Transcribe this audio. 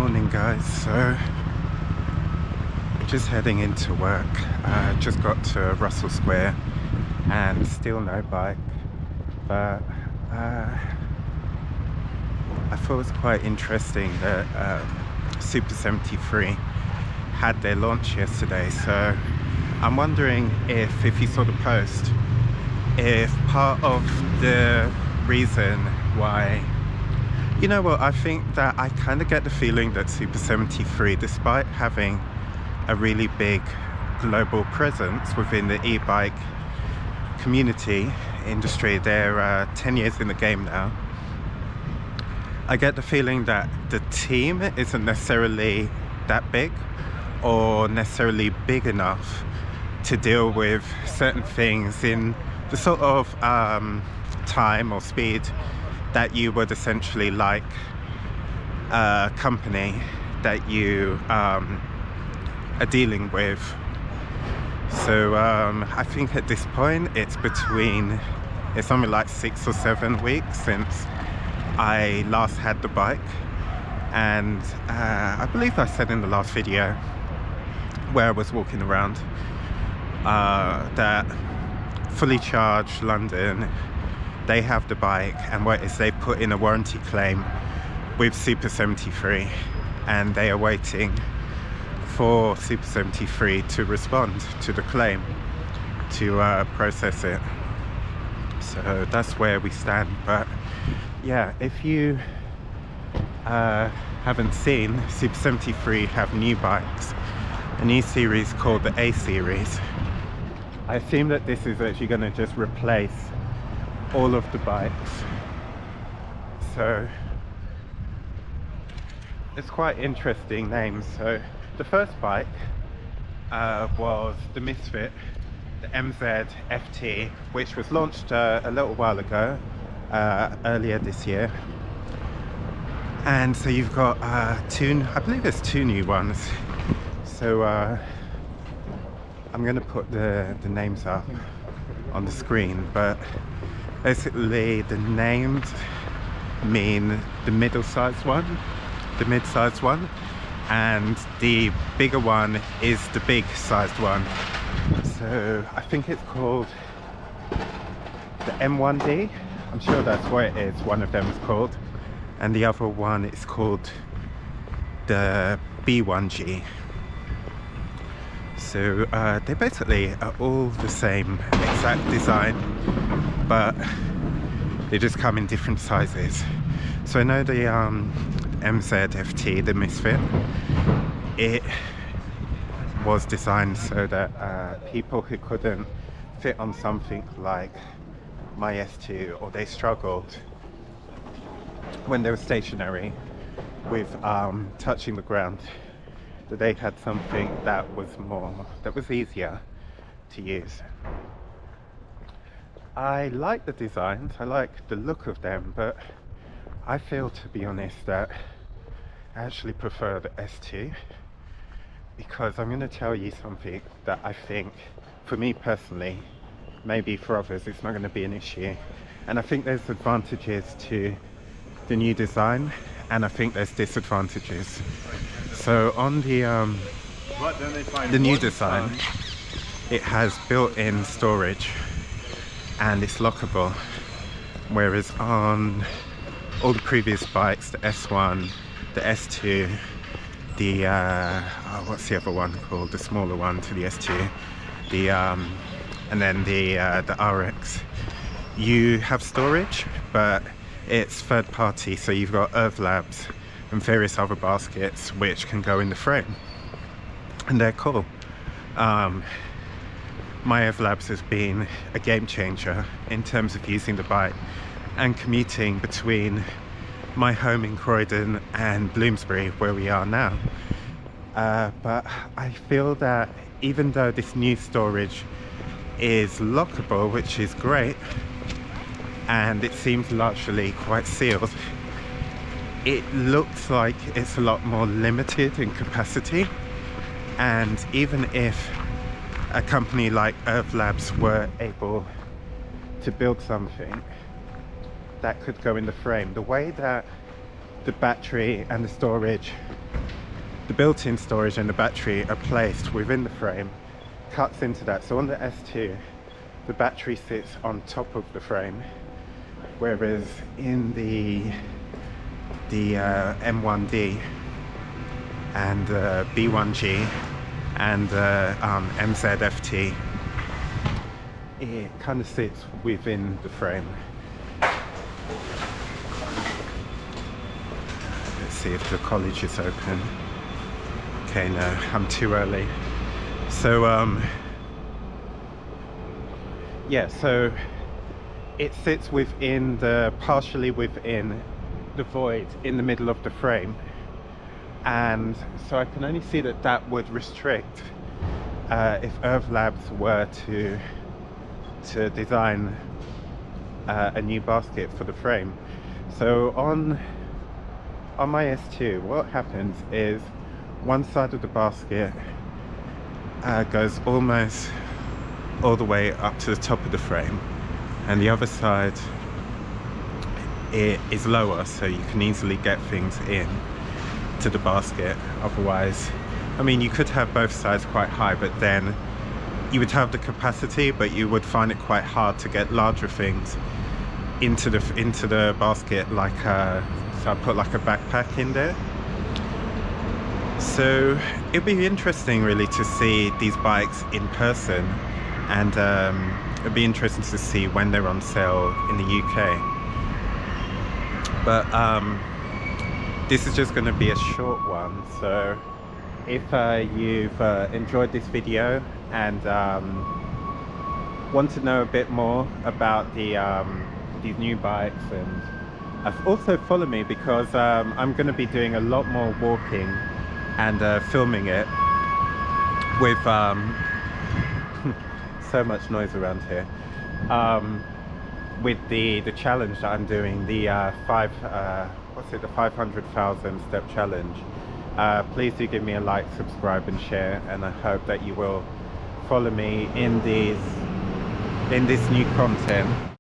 Morning guys, so just heading into work. Just got to Russell Square and still no bike, but I thought it was quite interesting that Super73 had their launch yesterday. So I'm wondering if you saw the post, if part of the reason why, you know what, I think that I kind of get the feeling that Super73, despite having a really big global presence within the e-bike community industry, they're 10 years in the game now, I get the feeling that the team isn't necessarily that big or necessarily big enough to deal with certain things in the sort of time or speed that you would essentially like a company that you are dealing with. So I think at this point it's something like 6 or 7 weeks since I last had the bike, and I believe I said in the last video where I was walking around that fully charged London, they have the bike, and what is they put in a warranty claim with Super73, and they are waiting for Super73 to respond to the claim to process it. So that's where we stand. But yeah, if you haven't seen, Super73 have new bikes, a new series called the A-Series. I assume that this is actually going to just replace all of the bikes, so it's quite interesting names. So the first bike was the Misfit, the MZ FT, which was launched a little while ago, earlier this year. And so you've got I believe there's 2 new ones. So I'm going to put the names up on the screen, but basically the names mean the middle-sized one, the mid-sized one, and the bigger one is the big-sized one. So I think it's called the M1D. I'm sure that's what it is. One of them is called, and the other one is called the B1G. So they basically are all the same exact design, but they just come in different sizes. So I know the MZ FT, the Misfit, it was designed so that people who couldn't fit on something like my S2, or they struggled when they were stationary with touching the ground, that they had something that was easier to use. I like the designs, I like the look of them, but I feel, to be honest, that I actually prefer the S2, because I'm going to tell you something that I think, for me personally, maybe for others it's not going to be an issue, and I think there's advantages to the new design, and I think there's disadvantages. So on the new design, it has built-in storage and it's lockable, whereas on all the previous bikes, the S1, the S2, the what's the other one called, the smaller one to the S2, the and then the RX, you have storage, but it's third party. So you've got Earth Labs and various other baskets which can go in the frame, and they're cool. My Earth Labs has been a game changer in terms of using the bike and commuting between my home in Croydon and Bloomsbury, where we are now. But I feel that even though this new storage is lockable, which is great, and it seems largely quite sealed, it looks like it's a lot more limited in capacity. And even if a company like Earth Labs were able to build something that could go in the frame, the way that the battery and the storage the built-in storage and the battery are placed within the frame, cuts into that. So on the S2, the battery sits on top of the frame, whereas in the M1D and B1G and MZFT, it kind of sits within the frame. Let's see if the college is open. Okay, no, I'm too early. So yeah, so it sits within partially within the void in the middle of the frame, and so I can only see that would restrict if Earth Labs were to design a new basket for the frame. So on my S2, what happens is one side of the basket goes almost all the way up to the top of the frame, and the other side it is lower, so you can easily get things in to the basket. Otherwise, I mean, you could have both sides quite high, but then you would have the capacity, but you would find it quite hard to get larger things into the basket, like so I put like a backpack in there. So it'd be interesting really to see these bikes in person, and it'd be interesting to see when they're on sale in the UK. But this is just going to be a short one, so if you've enjoyed this video and want to know a bit more about these new bikes, and also follow me, because I'm going to be doing a lot more walking and filming it with so much noise around here, with the challenge that I'm doing, the 500,000 step challenge. Please do give me a like, subscribe and share, and I hope that you will follow me in this new content.